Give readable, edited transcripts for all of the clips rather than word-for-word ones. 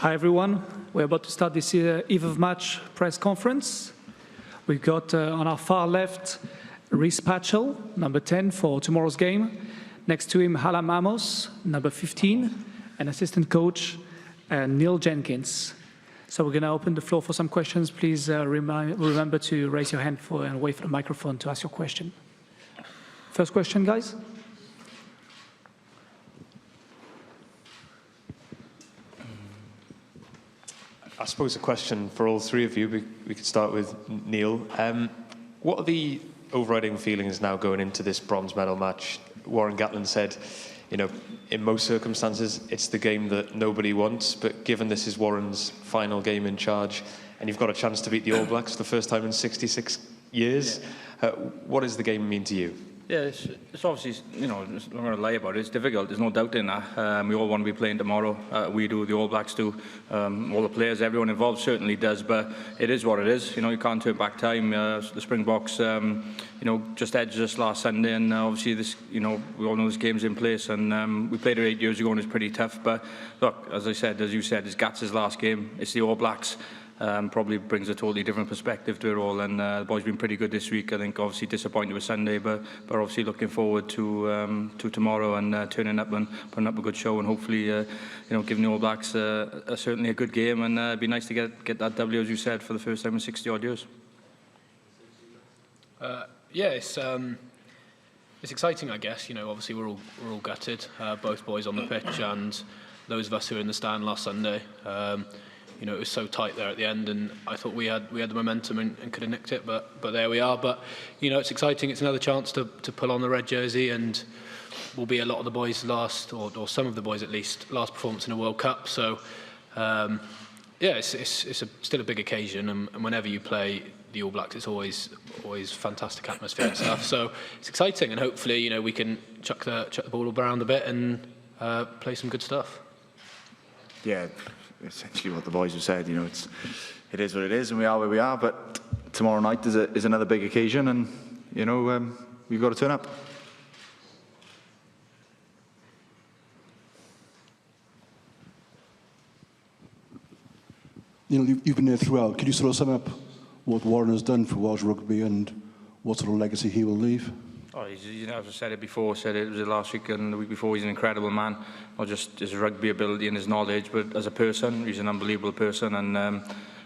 Hi everyone, we're about to start this eve of match press conference. We've got on our far left Rhys Patchell, number 10 for tomorrow's game. Next to him, Halam Amos, number 15, and assistant coach Neil Jenkins. So we're going to open the floor for some questions. Please remember to raise your hand and wait for the microphone to ask your question. First question, guys. I suppose a question for all three of you. We could start with Neil. What are the overriding feelings now going into this bronze medal match? Warren Gatland said, you know, in most circumstances, it's the game that nobody wants. But given this is Warren's final game in charge, and you've got a chance to beat the All Blacks for the first time in 66 years, what does the game mean to you? Yeah, it's obviously, you know, I'm not going to lie about it, it's difficult, there's no doubt in that. We all want to be playing tomorrow, we do, the All Blacks do, all the players, everyone involved certainly does, but it is what it is, you know, you can't turn back time. The Springboks, you know, just edged us last Sunday, and obviously this, you know, we all know this game's in place, and we played it 8 years ago and it's pretty tough, but look, as I said, as you said, it's Gats' last game, it's the All Blacks. Probably brings a totally different perspective to it all, and the boys been pretty good this week. I think obviously disappointed with Sunday, but obviously looking forward to tomorrow and turning up and putting up a good show, and hopefully you know, giving the All Blacks certainly a good game, and it'd be nice to get that W, as you said, for the first time in 60 odd years. Yeah, it's exciting, I guess. You know, obviously we're all gutted, both boys on the pitch and those of us who were in the stand last Sunday. You know, it was so tight there at the end, and I thought we had the momentum and could have nicked it, but there we are. But you know, it's exciting. It's another chance to pull on the red jersey, and will be a lot of the boys' last, or some of the boys at least, last performance in a World Cup. So yeah, it's still a big occasion, and whenever you play the All Blacks, it's always fantastic atmosphere and stuff. So it's exciting, and hopefully, you know, we can chuck the ball around a bit and play some good stuff. Yeah. Essentially what the boys have said, you know, it is what it is, and we are where we are. But tomorrow night is another big occasion, and you know, we've got to turn up. You know, you've been there throughout. Could you sort of sum up what Warren has done for Welsh rugby and what sort of legacy he will leave? Oh, you know, as I said it before, said it was the last week and the week before, he's an incredible man. Not just his rugby ability and his knowledge, but as a person, he's an unbelievable person. And,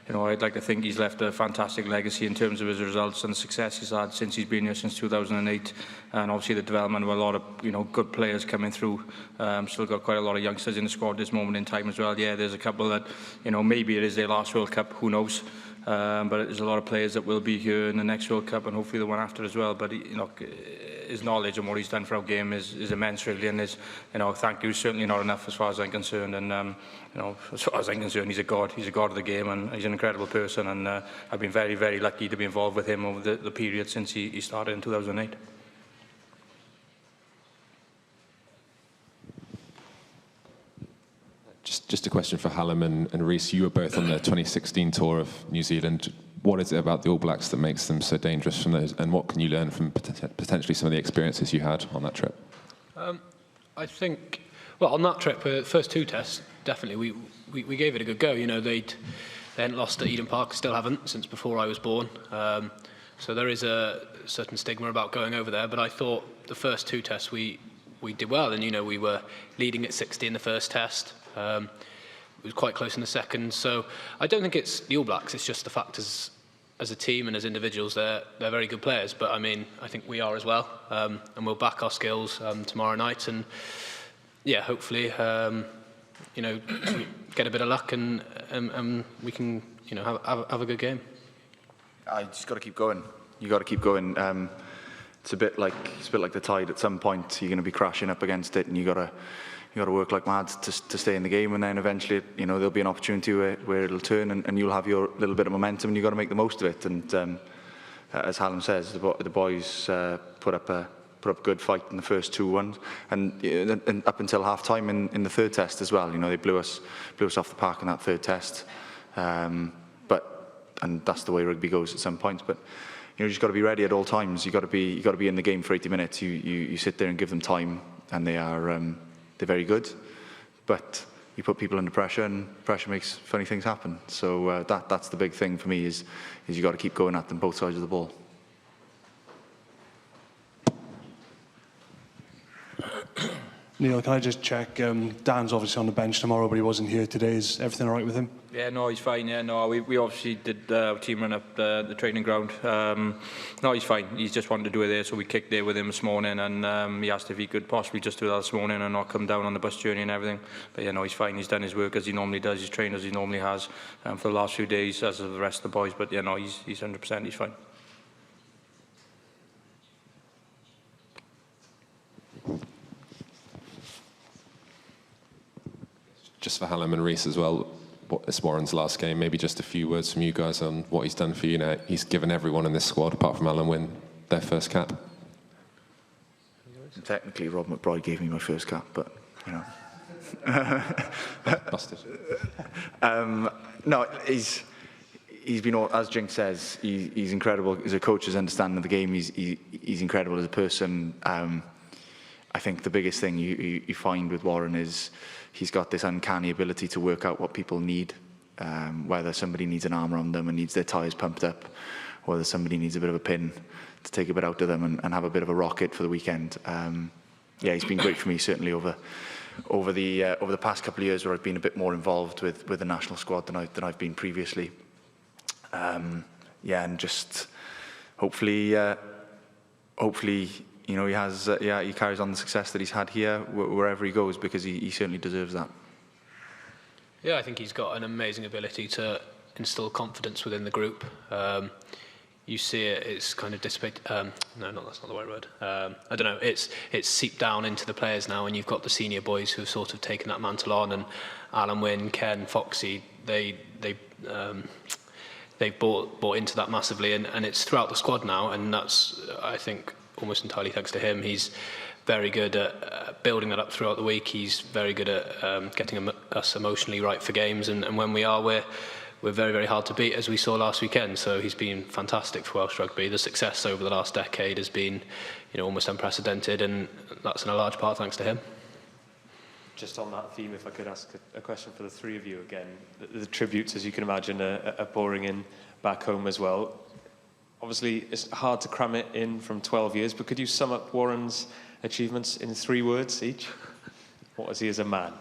you know, I'd like to think he's left a fantastic legacy in terms of his results and the success he's had since he's been here since 2008. And obviously the development of a lot of, you know, good players coming through. Still got quite a lot of youngsters in the squad at this moment in time as well. Yeah, there's a couple that, you know, maybe it is their last World Cup, who knows. But there's a lot of players that will be here in the next World Cup and hopefully the one after as well. But you know, his knowledge and what he's done for our game is immense, really. And his, you know, thank you is certainly not enough as far as I'm concerned. And you know, as far as I'm concerned, he's a god. He's a god of the game, and he's an incredible person. And I've been very, very lucky to be involved with him over the period since he started in 2008. Just a question for Hallam and Rhys. You were both on the 2016 tour of New Zealand. What is it about the All Blacks that makes them so dangerous from those, and what can you learn from potentially some of the experiences you had on that trip? I think, well, on that trip, the first two tests, definitely, we gave it a good go. You know, they hadn't lost at Eden Park, still haven't, since before I was born. So there is a certain stigma about going over there, but I thought the first two tests we did well, and, you know, we were leading at 60 in the first test. It was quite close in the second, so I don't think it's the All Blacks, it's just the fact as a team and as individuals they're very good players, but I mean, I think we are as well, and we'll back our skills tomorrow night, and yeah, hopefully you know, get a bit of luck and we can, you know, have a good game. You just got to keep going. You got to keep going. It's a bit like the tide. At some point you're going to be crashing up against it, and you got to work like mad to stay in the game, and then eventually, you know, there'll be an opportunity where it'll turn, and you'll have your little bit of momentum, and you've got to make the most of it. And as Hallam says, the boys put up a good fight in the first 2-1, and up until half time in the third test as well. You know, they blew us off the park in that third test. And that's the way rugby goes at some points. But you know, you just got to be ready at all times. You got to be in the game for 80 minutes. You sit there and give them time, and they're very good. But you put people under pressure, and pressure makes funny things happen. So that's the big thing for me is you got to keep going at them both sides of the ball. Neil, can I just check? Dan's obviously on the bench tomorrow, but he wasn't here today. Is everything all right with him? Yeah, no, he's fine. Yeah, no, we obviously did team run up the training ground. No, he's fine. He's just wanted to do it there, so we kicked there with him this morning, and he asked if he could possibly just do that this morning and not come down on the bus journey and everything. But yeah, no, he's fine. He's done his work as he normally does. He's trained as he normally has for the last few days, as of the rest of the boys. But yeah, no, he's 100%. He's fine. Just for Hallam and Reece as well, it's Warren's last game. Maybe just a few words from you guys on what he's done for you now. He's given everyone in this squad, apart from Alan Wynne, their first cap. Technically, Rob McBride gave me my first cap, but, you know. Busted. No, he's been, as Jinx says, he's incredible as a coach, his understanding of the game. He's incredible as a person. I think the biggest thing you find with Warren is he's got this uncanny ability to work out what people need, whether somebody needs an arm around them and needs their tyres pumped up, or whether somebody needs a bit of a pin to take a bit out of them and have a bit of a rocket for the weekend. Yeah, he's been great for me, certainly over the past couple of years where I've been a bit more involved with the national squad than I've been previously. Yeah, and just hopefully, you know, he carries on the success that he's had here wherever he goes, because he certainly deserves that. Yeah, I think he's got an amazing ability to instill confidence within the group. You see it's kind of dissipate. No, that's not the right word. I don't know. It's seeped down into the players now, and you've got the senior boys who have sort of taken that mantle on, and Alan Wynne, Ken, Foxy, they've bought into that massively, and it's throughout the squad now, and that's, I think, almost entirely thanks to him. He's very good at building that up throughout the week. He's very good at getting us emotionally right for games, and when we are, we're very, very hard to beat, as we saw last weekend. So he's been fantastic for Welsh rugby. The success over the last decade has been, you know, almost unprecedented, and that's in a large part thanks to him. Just on that theme, if I could ask a question for the three of you again. The tributes, as you can imagine, are pouring in back home as well. Obviously, it's hard to cram it in from 12 years, but could you sum up Warren's achievements in 3 words each? What was he as a man?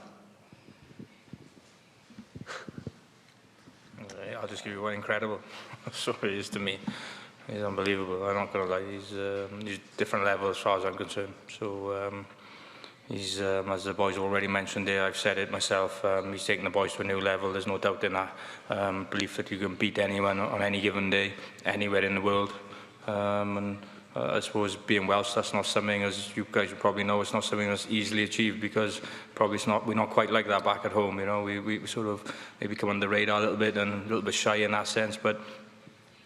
I'll just give you one: incredible. So he is to me. He's unbelievable. I'm not going to lie. He's different level as far as I'm concerned. So he's, as the boys already mentioned there, I've said it myself, he's taken the boys to a new level. There's no doubt in that. Belief that you can beat anyone on any given day, anywhere in the world. I suppose being Welsh, that's not something, as you guys would probably know, it's not something that's easily achieved, because probably we're not quite like that back at home. You know, we sort of maybe come under the radar a little bit and a little bit shy in that sense, but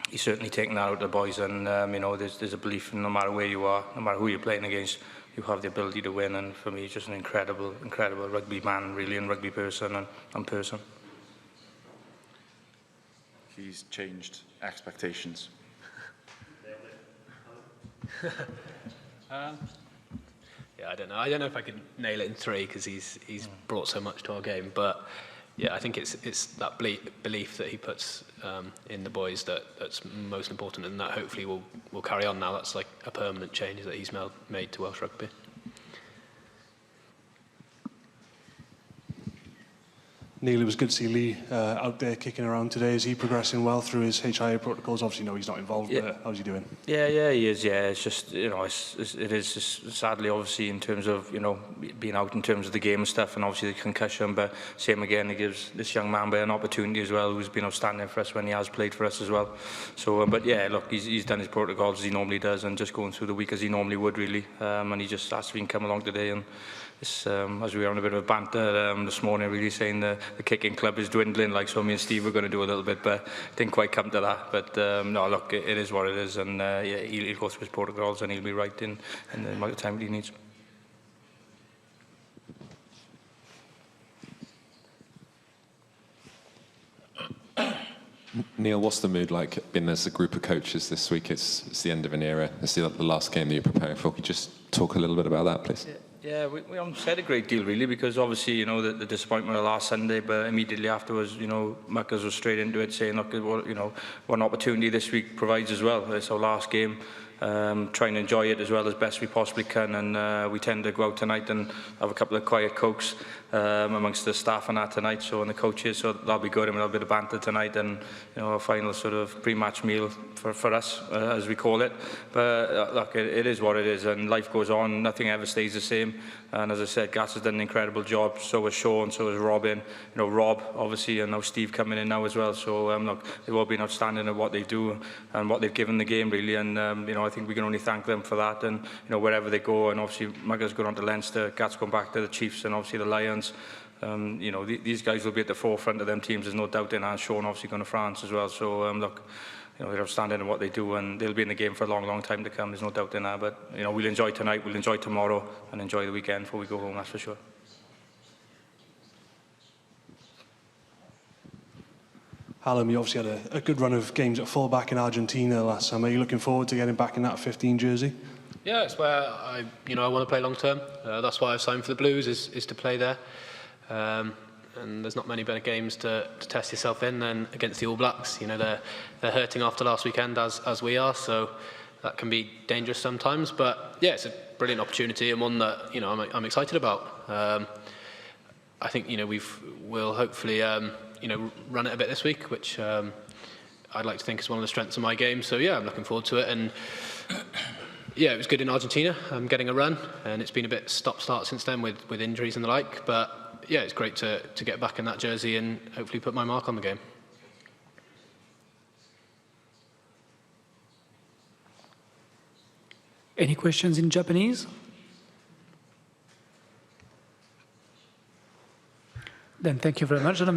he's certainly taken that out of the boys, and you know, there's a belief no matter where you are, no matter who you're playing against, you have the ability to win. And for me, he's just an incredible rugby man, really, and rugby person and person. He's changed expectations. Yeah, I don't know if I could nail it in 3, because he's brought so much to our game, but yeah, I think it's that belief that he puts in the boys that's most important, and that hopefully will carry on now. That's like a permanent change that he's made to Welsh rugby. Neil, it was good to see Lee out there kicking around today. Is he progressing well through his HIA protocols? Obviously, no, he's not involved, but how's he doing? Yeah, he is. Yeah, it's just, you know, it is just sadly, obviously, in terms of, you know, being out in terms of the game and stuff, and obviously the concussion. But same again, it gives this young man an opportunity as well, who's been outstanding for us when he has played for us as well. So, but yeah, look, he's done his protocols as he normally does, and just going through the week as he normally would, really. And he just has to come along today, and it's, as we were on a bit of a banter this morning, really saying the kicking club is dwindling, like, so me and Steve were going to do a little bit, but didn't quite come to that. But no, look, it is what it is, and yeah, he'll go through his protocols and he'll be right in the amount of time that he needs. Neil, what's the mood like being as a group of coaches this week? It's the end of an era. It's the last game that you're preparing for. Could you just talk a little bit about that, please? Yeah, we haven't said a great deal really, because obviously, you know, the disappointment of last Sunday, but immediately afterwards, you know, Muckers was straight into it saying, look, you know, what an opportunity this week provides as well. It's our last game. Try and enjoy it as well as best we possibly can, and we tend to go out tonight and have a couple of quiet cokes amongst the staff and that tonight, so, and the coaches, so that'll be good, and we'll have a bit of banter tonight, and you know, a final sort of pre-match meal for us, as we call it. But look, it is what it is, and life goes on, nothing ever stays the same, and as I said, Gats has done an incredible job, so has Sean, so has Robin, you know, Rob obviously, and now Steve coming in now as well, so look, they've all been outstanding at what they do and what they've given the game really, and you know, I think we can only thank them for that, and you know, wherever they go, and obviously Muggers going on to Leinster, Gats going back to the Chiefs, and obviously the Lions. You know, these guys will be at the forefront of them teams, there's no doubt in, and Sean obviously going to France as well, so look, you know, they're outstanding in what they do, and they'll be in the game for a long, long time to come, there's no doubt in that, but you know, we'll enjoy tonight, we'll enjoy tomorrow, and enjoy the weekend before we go home, that's for sure. Hallam, you obviously had a good run of games at full-back in Argentina last summer. Are you looking forward to getting back in that 15 jersey? Yeah, it's where I want to play long term. That's why I've signed for the Blues, is to play there. And there's not many better games to test yourself in than against the All Blacks. You know, they're hurting after last weekend as we are, so that can be dangerous sometimes. But yeah, it's a brilliant opportunity and one that, you know, I'm excited about. I think, you know, we'll hopefully you know, run it a bit this week, which I'd like to think is one of the strengths of my game. So yeah, I'm looking forward to it. And yeah, it was good in Argentina, getting a run, and it's been a bit stop-start since then with injuries and the like. But yeah, it's great to get back in that jersey and hopefully put my mark on the game. Any questions in Japanese? Then thank you very much.